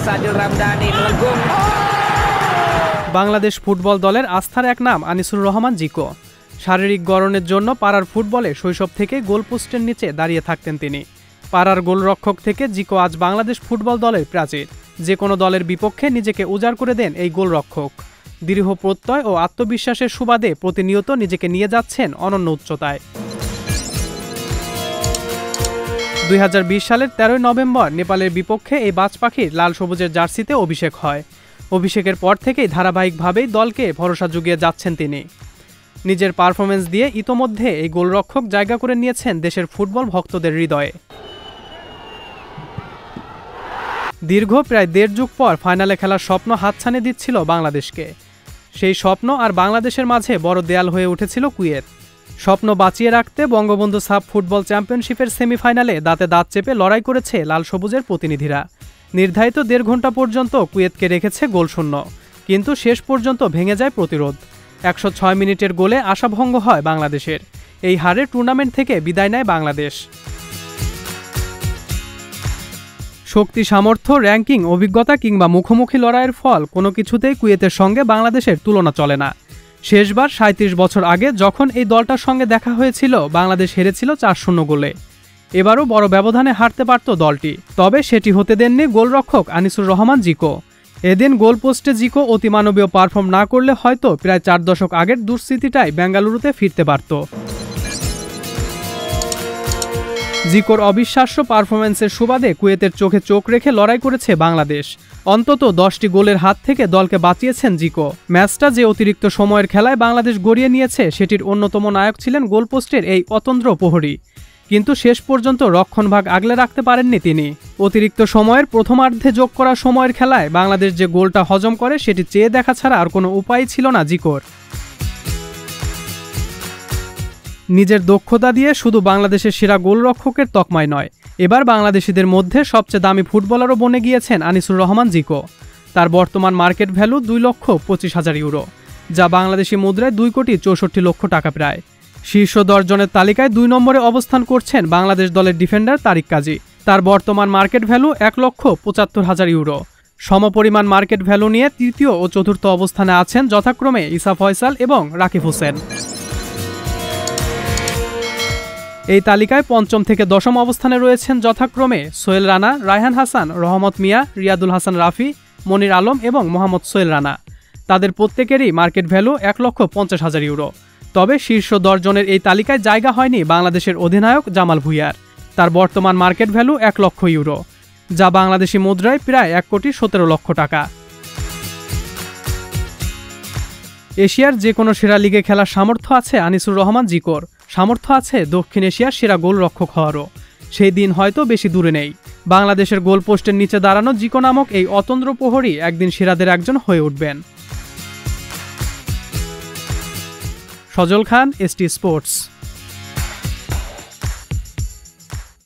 Sadil Ramdhani melengkung. Bangladesh football দলের আস্থার এক নাম আনিসুর রহমান জিকো। শারীরিক গড়নের জন্য পাড়ার ফুটবলে শৈশব থেকে গোলপোস্টের নিচে দাঁড়িয়ে থাকতেন তিনি। পাড়ার গোলরক্ষক থেকে জিকো আজ বাংলাদেশ ফুটবল দলের প্রাচীর। যে কোনো দলের বিপক্ষে নিজেকে উজাড় করে দেন এই গোলরক্ষক। দৃঢ় প্রত্যয় ও আত্মবিশ্বাসের সুবাদে প্রতিনিয়ত নিজেকে নিয়ে যাচ্ছেন অনন্য উচ্চতায়। 2020 সালের 13 নভেম্বর নেপালের বিপক্ষে এই বাজ পাখির লাল সবুজের জার্সিতে অভিষেক হয়। অভিষেকের পর থেকেই ধারাবাহিকভাবেই দলকে ভরসা জুগিয়ে যাচ্ছেন তিনি। নিজের পারফরমেন্স দিয়ে ইতোমধ্যে এই গোলরক্ষক জায়গা করে নিয়েছেন দেশের ফুটবল ভক্তদের হৃদয়ে। দীর্ঘ প্রায় 1.5 যুগ পর ফাইনালে খেলার স্বপ্ন হাতছানি দিচ্ছিল বাংলাদেশকে। সেই স্বপ্ন আর বাংলাদেশের মাঝে বড় দেয়াল হয়ে উঠেছিল কুয়েত। স্বপ্ন বাঁচিয়ে রাখতে বঙ্গবন্ধু সাব ফুটবল চ্যাম্পিয়নশিপের সেমিফাইনালে দাঁতে দাঁত চেপে লড়াই করেছে লাল সবুজের প্রতিনিধিরা। নির্ধারিত 1.5 ঘন্টা পর্যন্ত কুয়েতকে রেখেছে গোলশূন্য, কিন্তু শেষ পর্যন্ত ভেঙে যায় প্রতিরোধ। 106 মিনিটের গোলে আশাভঙ্গ হয় বাংলাদেশের। এই হারে টুর্নামেন্ট থেকে বিদায় নেয় বাংলাদেশ। শক্তি, সামর্থ্য, র্যাঙ্কিং, অভিজ্ঞতা কিংবা মুখোমুখি লড়াইয়ের ফল কোনো কিছুতেই কুয়েতের সঙ্গে বাংলাদেশের তুলনা চলে না। শেষবার 37 বছর আগে যখন এই দলটার সঙ্গে দেখা হয়েছিল, বাংলাদেশ হেরেছিল 4-0 গোলে। এবারও বড় ব্যবধানে হারতে পারত দলটি, তবে সেটি হতে দেননি গোলরক্ষক আনিসুর রহমান জিকো। এদিন গোলপোস্টে জিকো অতিমানবীয় পারফর্ম না করলে হয়তো প্রায় 4 দশক আগের দুঃস্মৃতিটাই বেঙ্গালুরুতে ফিরতে পারত। জিকোর অবিশ্বাস্য পারফরম্যান্সের সুবাদে কুয়েতের চোখে চোখ রেখে লড়াই করেছে বাংলাদেশ। অন্তত 10টি গোলের হাত থেকে দলকে বাঁচিয়েছেন জিকো। ম্যাচটা যে অতিরিক্ত সময়ের খেলায় বাংলাদেশ গড়িয়ে নিয়েছে, সেটির অন্যতম নায়ক ছিলেন গোলপোস্টের এই অতন্দ্র প্রহরী। কিন্তু শেষ পর্যন্ত রক্ষণভাগ আগলে রাখতে পারেননি তিনি। অতিরিক্ত সময়ের প্রথমার্ধে যোগ করা সময়ের খেলায় বাংলাদেশ যে গোলটা হজম করে, সেটি চেয়ে দেখা ছাড়া আর কোনো উপায় ছিল না জিকোর। নিজের দক্ষতা দিয়ে শুধু বাংলাদেশের সেরা গোলরক্ষকের তকমায় নয়, এবার বাংলাদেশিদের মধ্যে সবচেয়ে দামি ফুটবলারও বনে গিয়েছেন আনিসুর রহমান জিকো। তার বর্তমান মার্কেট ভ্যালু 2,25,000 ইউরো, যা বাংলাদেশি মুদ্রায় 2,64,00,000 টাকা প্রায়। শীর্ষ 10 জনের তালিকায় 2 নম্বরে অবস্থান করছেন বাংলাদেশ দলের ডিফেন্ডার তারিক কাজী। তার বর্তমান মার্কেট ভ্যালু 1,75,000 ইউরো। সমপরিমাণ মার্কেট ভ্যালু নিয়ে তৃতীয় ও চতুর্থ অবস্থানে আছেন যথাক্রমে ইসা ফয়সাল এবং রাকিব হোসেন। এই তালিকায় 5ম থেকে 10ম অবস্থানে রয়েছেন যথাক্রমে সোহেল রানা, রায়হান হাসান, রহমত মিয়া, রিয়াদুল হাসান রাফি, মনির আলম এবং মোহাম্মদ সোহেল রানা। তাদের প্রত্যেকেরই মার্কেট ভ্যালু 1,50,000 ইউরো। তবে শীর্ষ 10 জনের এই তালিকায় জায়গা হয়নি বাংলাদেশের অধিনায়ক জামাল ভুঁইয়ার। তার বর্তমান মার্কেট ভ্যালু 1 লক্ষ ইউরো, যা বাংলাদেশি মুদ্রায় প্রায় 1,17,00,000 টাকা। এশিয়ার যে কোনো সেরা লিগে খেলার সামর্থ্য আছে আনিসুর রহমান জিকোর। সামর্থ্য আছে দক্ষিণ এশিয়ার সেরা গোলরক্ষক হওয়ারও। সেই দিন হয়তো বেশি দূরে নেই। বাংলাদেশের গোলপোস্টের নিচে দাঁড়ানো জিকো নামক এই অতন্দ্র প্রহরী একদিন সেরাদের একজন হয়ে উঠবেন। সজল খান, ST স্পোর্টস।